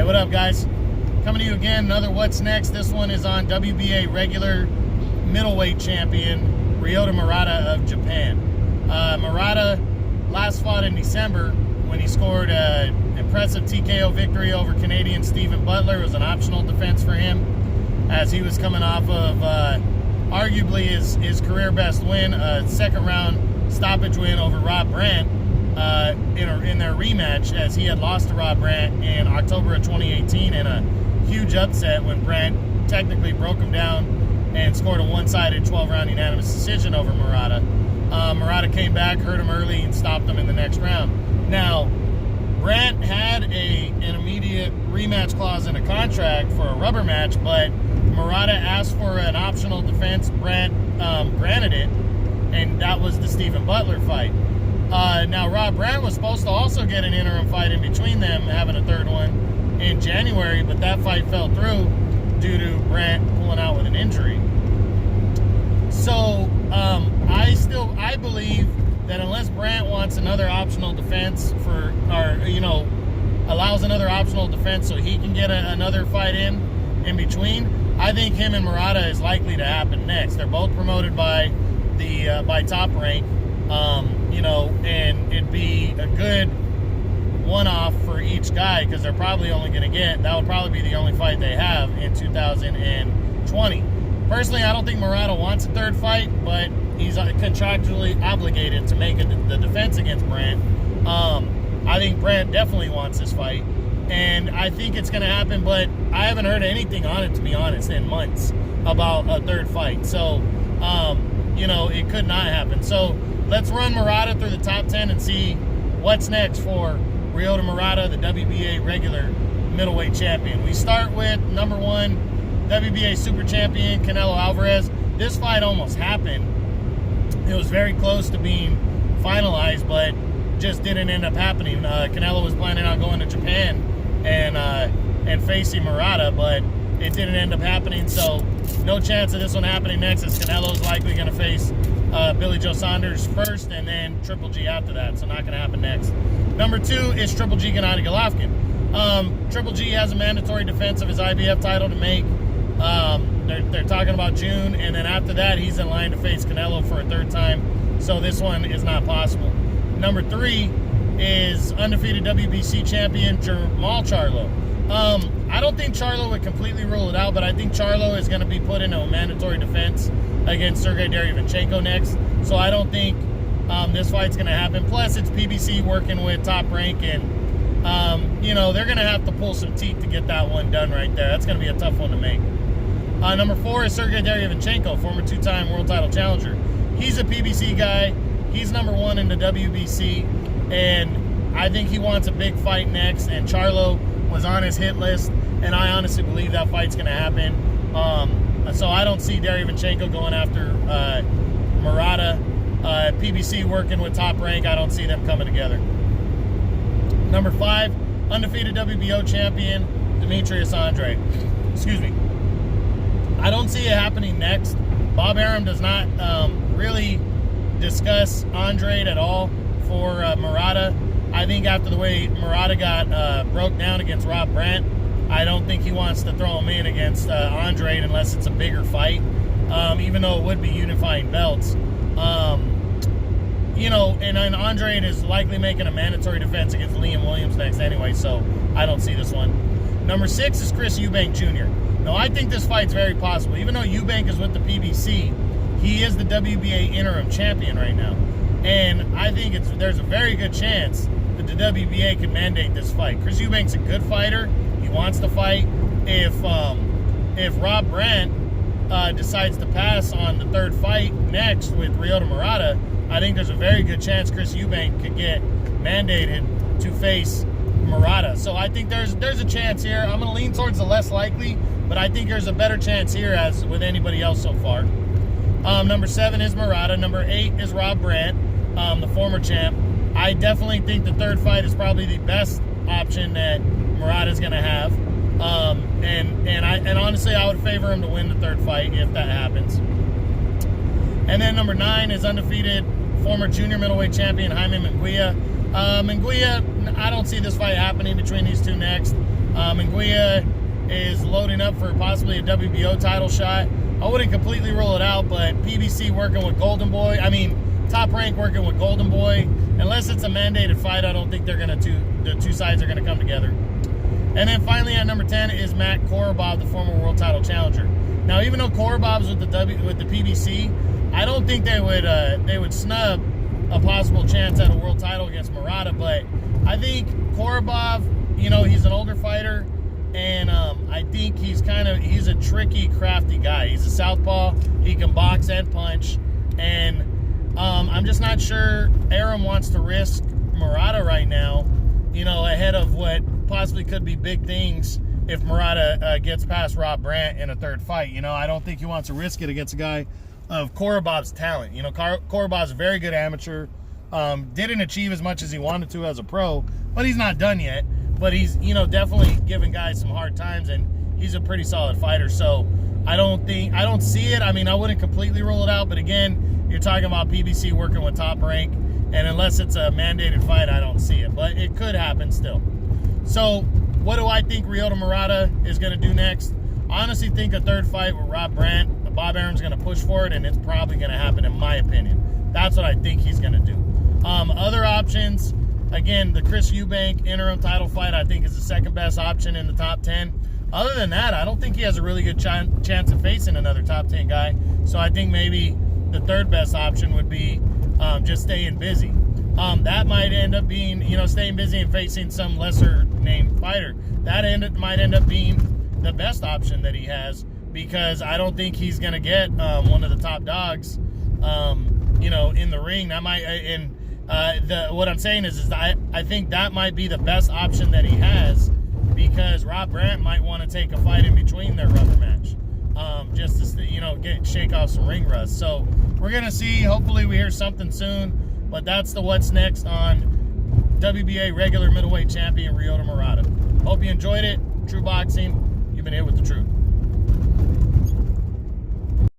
what up, guys? Coming to you again, another What's Next. This one is on WBA Regular Middleweight Champion Ryota Murata of Japan. Murata last fought in December when he scored an impressive TKO victory over Canadian Stephen Butler. It was an optional defense for him as he was coming off of arguably his career best win, a second round stoppage win over Rob Brandt in their rematch, as he had lost to Rob Brandt in October of 2018 in a huge upset when Brandt technically broke him down and scored a one-sided 12-round unanimous decision over Murata. Murata came back, hurt him early, and stopped him in the next round. Now, Brandt had an immediate rematch clause in a contract for a rubber match, but Murata asked for an optional defense. Brandt granted it, and that was the Stephen Butler fight. Now, Rob Brandt was supposed to also get an interim fight in between them, having a third one in January, but that fight fell through due to Brandt pulling out with an injury. So, I believe that unless Brandt wants another optional defense allows another optional defense so he can get another fight in between, I think him and Murata is likely to happen next. They're both promoted by Top Rank, and it'd be a good one-off for each guy because they're probably only going to that would probably be the only fight they have in 2020. Personally, I don't think Murata wants a third fight, but he's contractually obligated to make the defense against Brandt. I think Brandt definitely wants this fight, and I think it's going to happen, but I haven't heard anything on it, to be honest, in months about a third fight. So, it could not happen. So let's run Murata through the top 10 and see what's next for Ryota Murata, the WBA Regular Middleweight Champion. We start with number 1, WBA Super Champion Canelo Alvarez. This fight almost happened. It was very close to being finalized, but just didn't end up happening. Canelo was planning on going to Japan and facing Murata, but it didn't end up happening, so no chance of this one happening next, as Canelo's likely going to face Billy Joe Saunders first and then Triple G after that, so not going to happen next. Number 2 is Triple G Gennady Golovkin. Triple G has a mandatory defense of his IBF title to make. They're talking about June, and then after that, he's in line to face Canelo for a third time, so this one is not possible. Number 3 is undefeated WBC champion Jermall Charlo. I don't think Charlo would completely rule it out, but I think Charlo is going to be put into a mandatory defense against Sergey Derevyanchenko next, so I don't think this fight's going to happen. Plus, it's PBC working with Top Rank, and they're going to have to pull some teeth to get that one done right there. That's going to be a tough one to make. Number 4 is Sergey Derevyanchenko, former 2-time world title challenger. He's a PBC guy. He's number 1 in the WBC, and I think he wants a big fight next, and Charlo was on his hit list, and I honestly believe that fight's going to happen. So I don't see Derevyanchenko going after Murata. PBC working with Top Rank, I don't see them coming together. Number 5, undefeated WBO champion Demetrius Andrade. Excuse me. I don't see it happening next. Bob Arum does not really discuss Andrade at all for Murata. I think after the way Murata got broke down against Rob Brandt, I don't think he wants to throw him in against Andrade unless it's a bigger fight, even though it would be unifying belts. And Andrade is likely making a mandatory defense against Liam Williams next anyway, so I don't see this one. Number 6 is Chris Eubank Jr. Now, I think this fight's very possible. Even though Eubank is with the PBC, he is the WBA interim champion right now. And I think there's a very good chance that the WBA could mandate this fight. Chris Eubank's a good fighter. He wants to fight. If Rob Brandt decides to pass on the third fight next with Ryota Murata, I think there's a very good chance Chris Eubank could get mandated to face Murata. So I think there's a chance here. I'm going to lean towards the less likely, but I think there's a better chance here as with anybody else so far. Number 7 is Murata. Number 8 is Rob Brandt, the former champ. I definitely think the third fight is probably the best option that Murata's going to have. And honestly, I would favor him to win the third fight if that happens. And then number 9 is undefeated former junior middleweight champion Jaime Munguia. Munguia, I don't see this fight happening between these two next. Munguia is loading up for possibly a WBO title shot. I wouldn't completely rule it out, but PBC working with Golden Boy. Top Rank working with Golden Boy. Unless it's a mandated fight, I don't think the two sides are gonna come together. And then finally at number 10 is Matt Korobov, the former world title challenger. Now, even though Korobov's with the PBC, I don't think they would snub a possible chance at a world title against Murata. But I think Korobov, he's an older fighter, and I think he's a tricky, crafty guy. He's a southpaw. He can box and punch, and I'm just not sure Arum wants to risk Murata right now, ahead of what possibly could be big things if Murata gets past Rob Brandt in a third fight. I don't think he wants to risk it against a guy of Korobov's talent. Korobov's a very good amateur. Didn't achieve as much as he wanted to as a pro, but he's not done yet. But he's, definitely giving guys some hard times, and he's a pretty solid fighter. So I don't see it. I wouldn't completely rule it out, but again, you're talking about PBC working with Top Rank, and unless it's a mandated fight, I don't see it. But it could happen still. So what do I think Ryota Murata is going to do next? I honestly think a third fight with Rob Brandt. Bob Arum's going to push for it, and it's probably going to happen, in my opinion. That's what I think he's going to do. Other options, again, the Chris Eubank interim title fight, I think, is the second best option in the top 10. Other than that, I don't think he has a really good chance of facing another top 10 guy. So I think maybe the third best option would be just staying busy. That might end up being, staying busy and facing some lesser named fighter. That might end up being the best option that he has, because I don't think he's going to get one of the top dogs, in the ring. That might, what I'm saying is I think that might be the best option that he has, because Rob Brandt might want to take a fight in between their rubber match, just to, shake off some ring rust. So we're going to see. Hopefully we hear something soon, but that's the what's next on WBA Regular Middleweight Champion Ryota Murata. Hope you enjoyed it. True Boxing, you've been here with the truth.